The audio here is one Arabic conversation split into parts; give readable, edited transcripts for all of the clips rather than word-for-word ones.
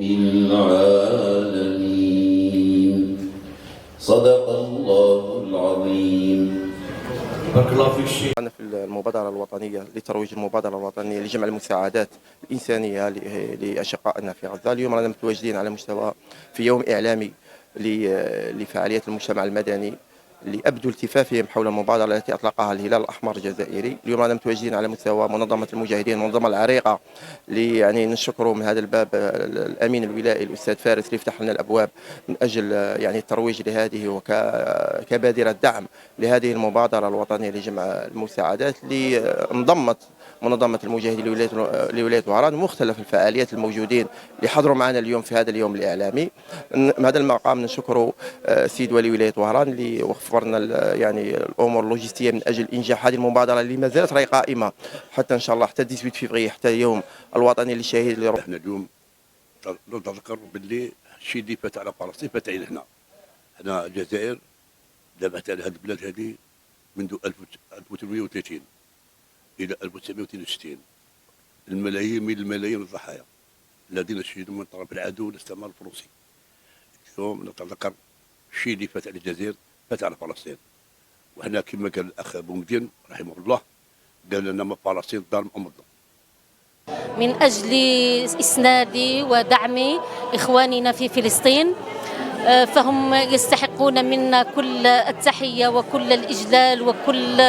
العالمين. صدق الله العظيم. بارك الله فيك الشيخ. أنا في المبادرة الوطنية لترويج المبادرة الوطنية لجمع المساعدات الإنسانية لأشقائنا في غزة. اليوم رانا متواجدين على مستوى في يوم إعلامي لفعالية المجتمع المدني لأبدوا التفافهم حول المبادرة التي أطلقها الهلال الأحمر الجزائري. اليوم رانا متواجدين على مستوى منظمة المجاهدين، المنظمة العريقة اللي يعني نشكره من هذا الباب الأمين الولائي الأستاذ فارس اللي فتح لنا الأبواب من أجل يعني الترويج لهذه وكبادرة دعم لهذه المبادرة الوطنية لجمع المساعدات اللي انضمت منظمة المجاهدين لولاية وهران ومختلف الفعاليات الموجودين اللي حضروا معنا اليوم في هذا اليوم الإعلامي. من هذا المقام نشكر السيد ولي ولاية وهران اللي وفرنا يعني الأمور اللوجستية من أجل إنجاح هذه المبادرة اللي ما زالت راهي قائمة حتى إن شاء الله حتى 18 فبراير، حتى اليوم الوطني للشهيد اللي احنا اليوم نتذكر باللي الشيء اللي فات على فلسطين فات علينا هنا الجزائر. دابت على هذه البلاد هذه منذ 1830 إلى 1962 الملايين من الملايين الضحايا الذين شهدوا من طرف العدو الاستعمار الفرنسي. اليوم نتذكر الشيء اللي فات على الجزائر فات على فلسطين، وهنا كما قال الأخ بومدين رحمه الله قال لنا ما فلسطين دار أم الله. من أجل إسناد ودعم إخواننا في فلسطين، فهم يستحقون منا كل التحية وكل الإجلال وكل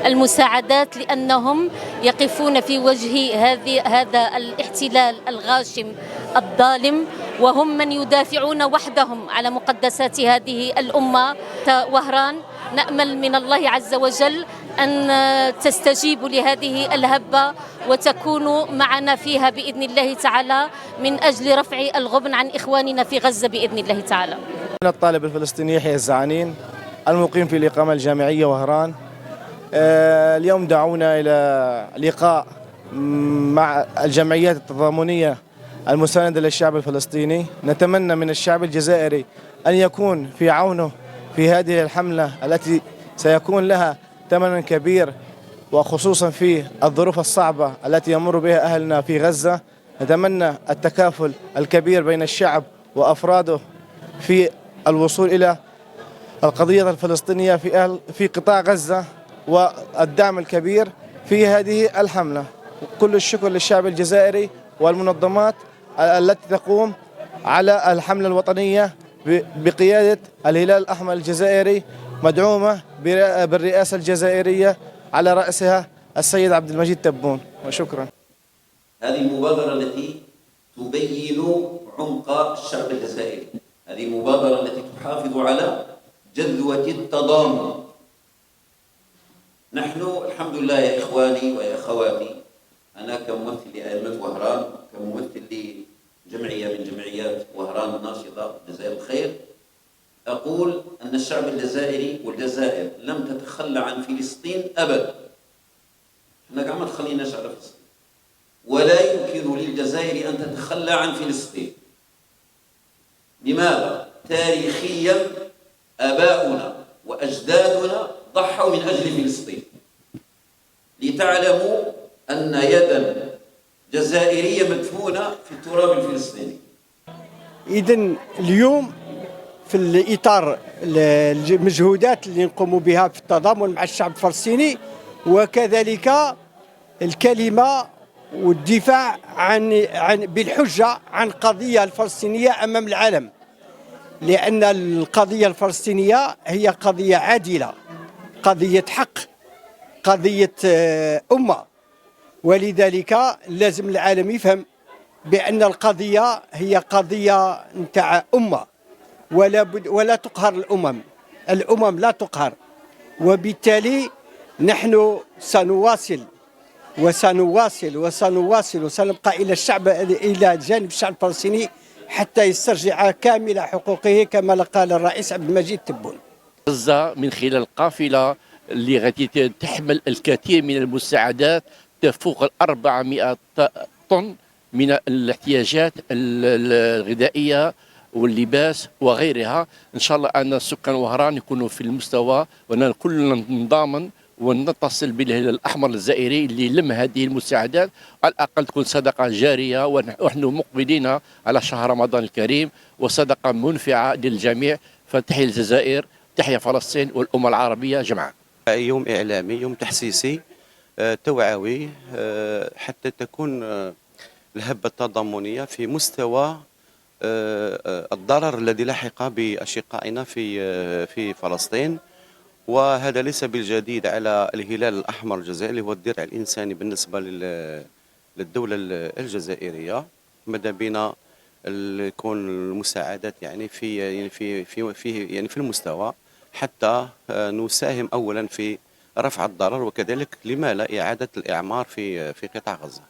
المساعدات، لأنهم يقفون في وجه هذا الاحتلال الغاشم الظالم، وهم من يدافعون وحدهم على مقدسات هذه الأمة. وهران نأمل من الله عز وجل أن تستجيبوا لهذه الهبة وتكونوا معنا فيها بإذن الله تعالى من أجل رفع الغبن عن إخواننا في غزة بإذن الله تعالى. أنا الطالب الفلسطيني يحيى الزعانين المقيم في الإقامة الجامعية وهران. اليوم دعونا إلى لقاء مع الجمعيات التضامنية المساندة للشعب الفلسطيني. نتمنى من الشعب الجزائري أن يكون في عونه في هذه الحملة التي سيكون لها ثمن كبير، وخصوصا في الظروف الصعبة التي يمر بها أهلنا في غزة. نتمنى التكافل الكبير بين الشعب وأفراده في الوصول إلى القضية الفلسطينية في قطاع غزة، والدعم الكبير في هذه الحملة. كل الشكر للشعب الجزائري والمنظمات التي تقوم على الحملة الوطنية بقيادة الهلال الأحمر الجزائري، مدعومة بالرئاسة الجزائرية على رأسها السيد عبد المجيد تبون. وشكرا. هذه المبادرة التي تبين عمق الشعب الجزائري، هذه المبادرة التي تحافظ على جذوة التضامن. نحن الحمد لله يا إخواني ويا أخواتي، أنا كممثل لأئمة وهران، كممثل لجمعية من جمعيات وهران الناشطة جزائر الخير، أقول أن الشعب الجزائري والجزائر لم تتخلى عن فلسطين أبدا. إحنا كاع ما تخليناش على فلسطين، ولا يمكن للجزائر أن تتخلى عن فلسطين. لماذا؟ تاريخيا آباؤنا وأجدادنا ضحوا من أجل فلسطين. لتعلموا أن يدا جزائرية مدفونة في التراب الفلسطيني. إذن اليوم في الإطار المجهودات اللي نقوم بها في التضامن مع الشعب الفلسطيني، وكذلك الكلمة والدفاع عن بالحجة عن القضية الفلسطينية أمام العالم، لأن القضية الفلسطينية هي قضية عادلة، قضية حق، قضية أمة، ولذلك لازم العالم يفهم بأن القضية هي قضية نتاع أمة، ولا تقهر الأمم لا تقهر. وبالتالي نحن سنواصل وسنبقى إلى جانب الشعب الفلسطيني حتى يسترجع كامل حقوقه كما قال الرئيس عبد المجيد تبون. غزة من خلال القافلة اللي غادي تحمل الكثير من المساعدات تفوق 400 طن من الاحتياجات الغذائية واللباس وغيرها. إن شاء الله أن سكان وهران يكونوا في المستوى وأن كلنا نتضامن ونتصل بالهلال الأحمر الجزائري اللي لم هذه المساعدات، على الأقل تكون صدقة جارية، ونحن مقبلين على شهر رمضان الكريم وصدقة منفعة للجميع. فتحيا الجزائر، تحيا فلسطين والأمة العربية جمعاء. يوم إعلامي، يوم تحسيسي توعوي، حتى تكون الهبة التضامنية في مستوى الضرر الذي لحق بأشقائنا في فلسطين. وهذا ليس بالجديد على الهلال الأحمر الجزائري، هو الدرع الإنساني بالنسبة للدولة الجزائرية. ماذا بنا يكون المساعدات يعني في المستوى، حتى نساهم أولا في رفع الضرر، وكذلك لما لا إعادة الإعمار في قطاع غزة.